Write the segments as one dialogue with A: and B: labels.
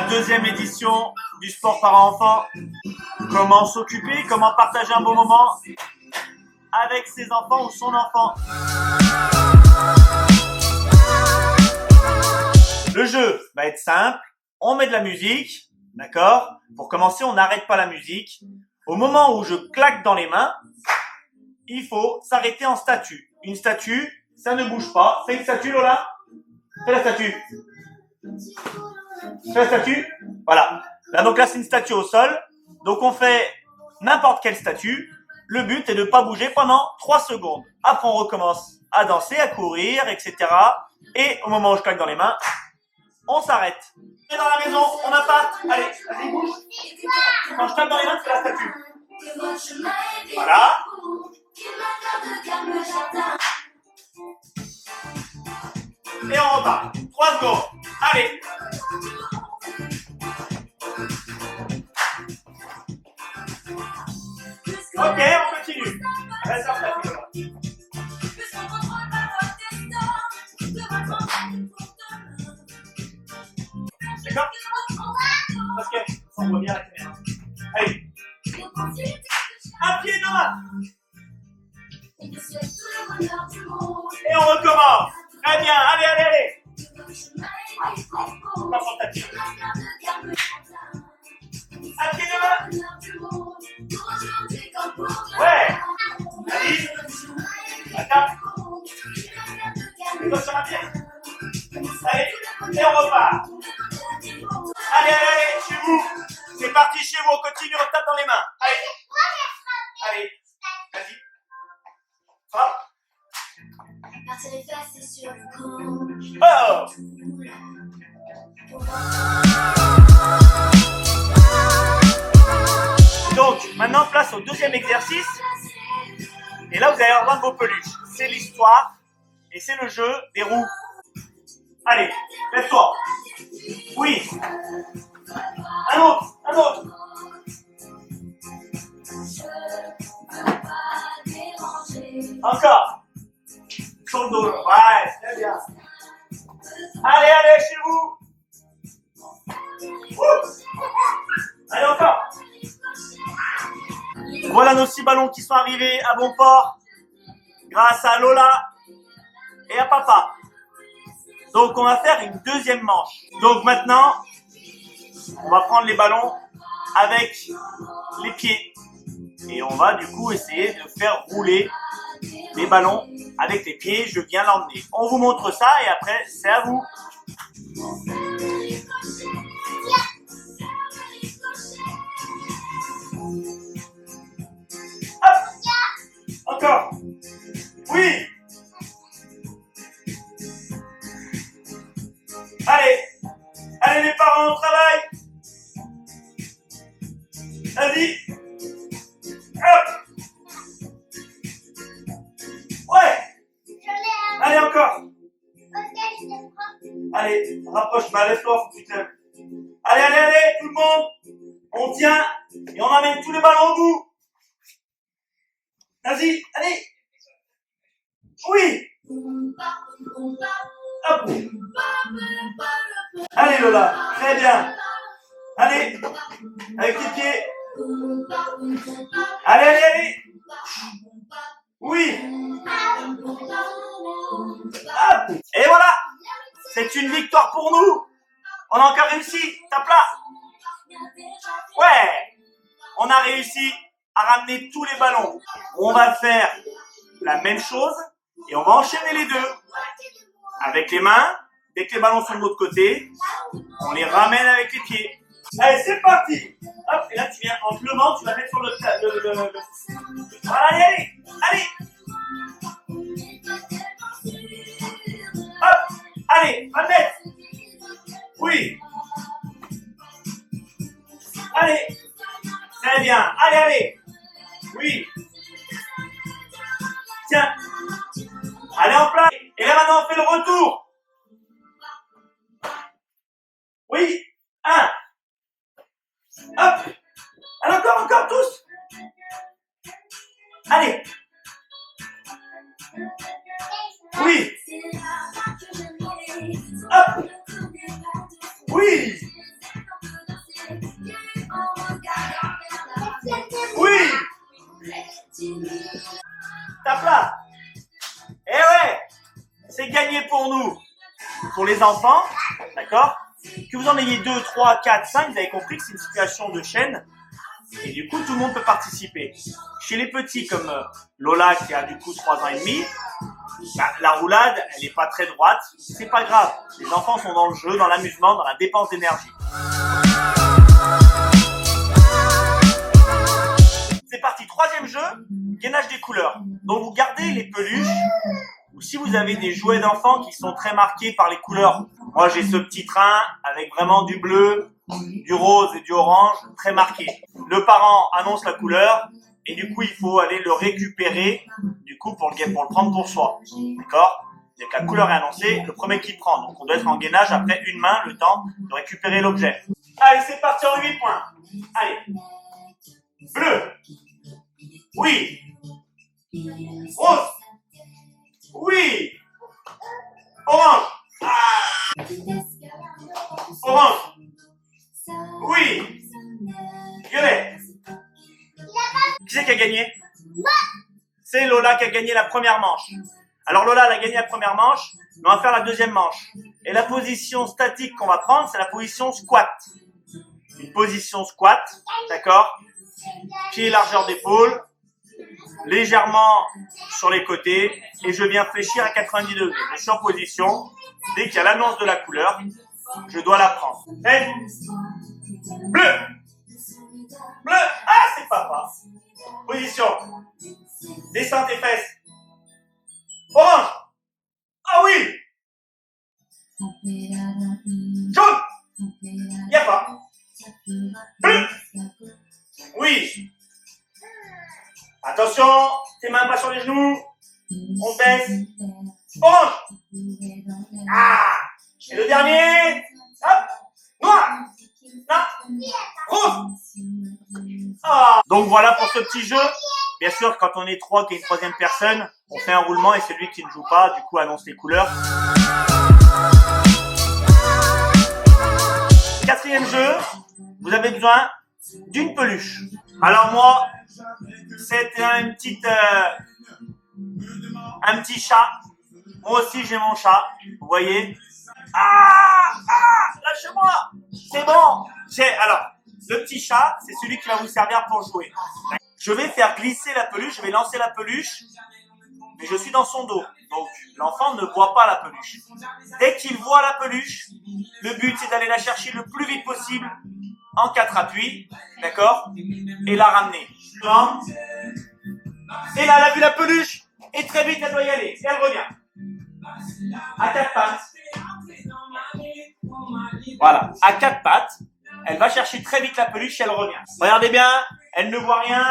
A: la deuxième édition du sport parent-enfant. Comment s'occuper, comment partager un bon moment avec ses enfants ou son enfant. Le jeu va être simple. On met de la musique, d'accord? Pour commencer, on n'arrête pas la musique. Au moment où je claque dans les mains, il faut s'arrêter en statue. Une statue, ça ne bouge pas. Fais une statue, Lola. Fais la statue. Fais la statue. Voilà. Là, donc là, c'est une statue au sol. Donc, on fait n'importe quelle statue. Le but est de ne pas bouger pendant 3 secondes. Après, on recommence à danser, à courir, etc. Et au moment où je claque dans les mains, on s'arrête. Et dans la maison, on n'a pas... Allez, vas-y, bouge. Quand je claque dans les mains, c'est la statue. Voilà. Et on repart. 3 secondes. Allez. Ok, on continue. Reste en statue. D'accord? Parce qu'on voit bien la caméra. Allez. Un pied dans. Et on recommence. Très bien. Allez, allez, allez. On passe sur le tapis. Un pied devant. Ouais. Allez. Attends. Mets-toi sur un pied. Allez. Et on repart. Allez, allez, allez. Chez vous. C'est parti chez vous. On continue. On tape dans les mains. Allez. Allez. Vas-y. Hop. Oh. Donc, maintenant, place au deuxième exercice. Et là, vous allez rejoindre vos peluches. C'est l'histoire et c'est le jeu des roues. Allez, lève-toi. Oui. Un autre, un autre. Encore. Sur le dos. Ouais, très bien. Allez, allez, chez vous. Allez, encore. Voilà nos 6 ballons qui sont arrivés à bon port grâce à Lola et à papa. Donc, on va faire une deuxième manche. Donc, maintenant, on va prendre les ballons avec les pieds. Et on va du coup essayer de faire rouler les ballons avec les pieds. Je viens l'emmener. On vous montre ça et après, c'est à vous. Hop. Encore. Oui. Allez. Allez les parents, au travail. Vas-y. Hop. Ouais. Allez encore. Allez, rapproche-moi, lève-toi, faut que tu te lèves. Allez, allez, allez, tout le monde. On tient et on amène tous les ballons au bout. Vas-y, allez. Oui. Hop. Allez Lola, très bien. Allez, avec tes pieds. Allez, allez, allez. Oui. Hop. Et voilà. C'est une victoire pour nous. On a encore réussi. Tape là. Ouais. On a réussi à ramener tous les ballons. On va faire la même chose et on va enchaîner les deux. Avec les mains. Dès que les ballons sont de l'autre côté, on les ramène avec les pieds. Allez, c'est parti. Hop, et là tu viens en te levant, tu vas mettre sur le... Voilà, allez, allez. Hop, allez, va le mettre. Oui. Allez. Très bien. Allez, allez. Oui. Tiens. Allez en place. Et là maintenant on fait le retour. Oui. 1. Hop. Allez, encore tous. Allez. Oui. Hop. Oui. c'est gagné pour nous, pour les enfants, d'accord? Que vous en ayez 2, 3, 4, 5, vous avez compris que c'est une situation de chaîne. Et du coup, tout le monde peut participer. Chez les petits comme Lola qui a du coup 3 ans et demi, bah, la roulade, elle n'est pas très droite. C'est pas grave. Les enfants sont dans le jeu, dans l'amusement, dans la dépense d'énergie. C'est parti. Troisième jeu, gainage des couleurs. Donc vous gardez les peluches. Ou si vous avez des jouets d'enfants qui sont très marqués par les couleurs. Moi, j'ai ce petit train avec vraiment du bleu, du rose et du orange, très marqué. Le parent annonce la couleur et du coup, il faut aller le récupérer du coup pour le prendre pour soi. D'accord? Dès que la couleur est annoncée, le premier qui prend. Donc, on doit être en gainage après une main, le temps de récupérer l'objet. Allez, c'est parti en 8 points. Allez. Bleu. Oui. Rose. Oui. Orange. Ah. Orange. Oui. Violet. Qui c'est qui a gagné? C'est Lola qui a gagné la première manche. Alors Lola, elle a gagné la première manche, mais on va faire la deuxième manche. Et la position statique qu'on va prendre, c'est la position squat. Une position squat, d'accord? Pied largeur d'épaule, légèrement sur les côtés, et je viens fléchir à 90 degrés. Je suis en position, dès qu'il y a l'annonce de la couleur, je dois la prendre. Hey. Bleu. Bleu. Ah, c'est papa. Position. Descends tes fesses. Orange. Ah oui. Jaune. Il n'y a pas. Bleu. Oui. Attention, tes mains pas sur les genoux. On baisse. Orange. Ah. Et le dernier. Hop. Noir. Non. Rose. Ah. Donc voilà pour ce petit jeu. Bien sûr, quand on est 3 qu'il y a une troisième personne, on fait un roulement et celui qui ne joue pas, du coup, annonce les couleurs. Quatrième jeu, vous avez besoin d'une peluche. Alors moi, c'est un petit chat. Moi aussi, j'ai mon chat. Vous voyez? Ah, lâchez-moi. C'est bon. Alors, le petit chat, c'est celui qui va vous servir pour jouer. Je vais faire glisser la peluche, je vais lancer la peluche, mais je suis dans son dos. Donc, l'enfant ne voit pas la peluche. Dès qu'il voit la peluche, le but, c'est d'aller la chercher le plus vite possible en 4 appuis, d'accord? Et la ramener. Et là, elle a vu la peluche, et très vite, elle doit y aller. Et elle revient. À 4 pattes. Voilà, à 4 pattes. Elle va chercher très vite la peluche et elle revient. Regardez bien, elle ne voit rien.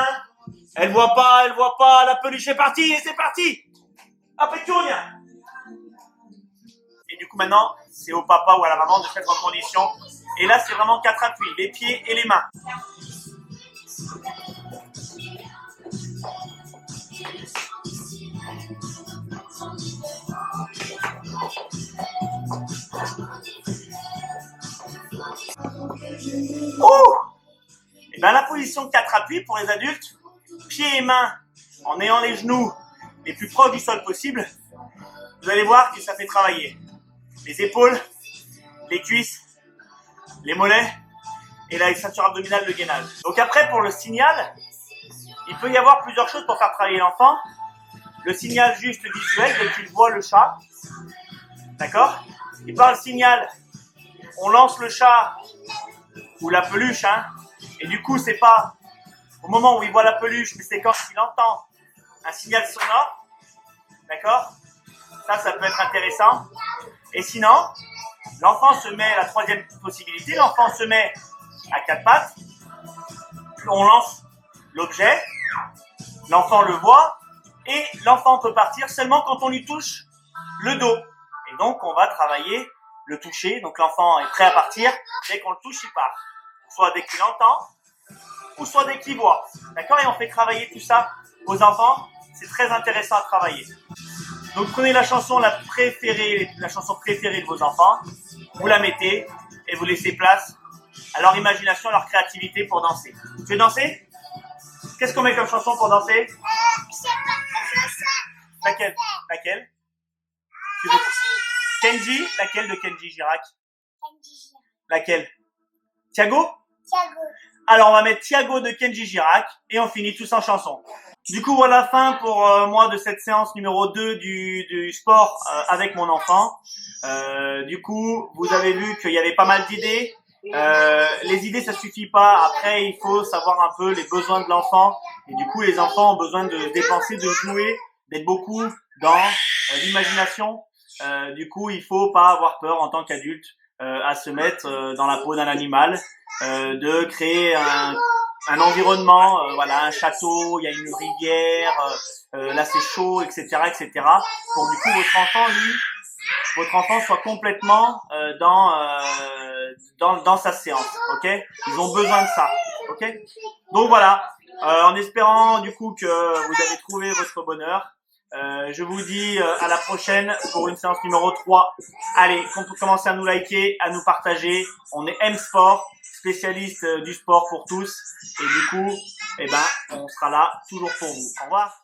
A: Elle voit pas, la peluche est partie et c'est parti. Hop, et tu reviens. Et du coup maintenant, c'est au papa ou à la maman de se mettre en condition. Et là, c'est vraiment 4 appuis, les pieds et les mains. Oh! Et bien la position de 4 appuis pour les adultes, pieds et mains en ayant les genoux les plus proches du sol possible, vous allez voir que ça fait travailler les épaules, les cuisses, les mollets et la ceinture abdominale de gainage. Donc après pour le signal, il peut y avoir plusieurs choses pour faire travailler l'enfant. Le signal juste visuel, dès qu'il voit le chat, d'accord? Et par le signal, on lance le chat ou la peluche, hein. Et du coup, c'est pas au moment où il voit la peluche, mais c'est quand il entend un signal sonore, d'accord? Ça peut être intéressant. Et sinon, l'enfant se met, la troisième possibilité, l'enfant se met à 4 pattes, on lance l'objet, l'enfant le voit, et l'enfant peut partir seulement quand on lui touche le dos. Et donc, on va travailler le toucher. Donc, l'enfant est prêt à partir. Dès qu'on le touche, il part. Soit dès qu'il entend, ou soit dès qu'il voit. D'accord? Et on fait travailler tout ça aux enfants. C'est très intéressant à travailler. Donc, prenez la chanson préférée de vos enfants. Vous la mettez et vous laissez place à leur imagination, à leur créativité pour danser. Tu veux danser? Qu'est-ce qu'on met comme chanson pour danser?
B: Je sais.
A: Laquelle? Tu veux Kenji, laquelle de Kenji Girac?
B: Kenji Girac.
A: Laquelle? Thiago?
B: Thiago.
A: Alors on va mettre Thiago de Kenji Girac et on finit tous en chanson. Du coup voilà fin pour moi de cette séance numéro 2 du sport avec mon enfant. Du coup vous avez vu qu'il y avait pas mal d'idées. Les idées ça suffit pas, après il faut savoir un peu les besoins de l'enfant et du coup les enfants ont besoin de se dépenser, de jouer, d'être beaucoup dans l'imagination. Du coup il faut pas avoir peur en tant qu'adulte à se mettre dans la peau d'un animal, de créer un environnement, voilà, un château, il y a une rivière, là c'est chaud, etc., etc. Pour du coup votre enfant soit complètement dans sa séance, ok? Ils ont besoin de ça, ok? Donc voilà, en espérant du coup que vous avez trouvé votre bonheur. Je vous dis à la prochaine pour une séance numéro 3. Allez, commencez à nous liker, à nous partager. On est M-Sport, spécialiste du sport pour tous. Et du coup, on sera là toujours pour vous. Au revoir.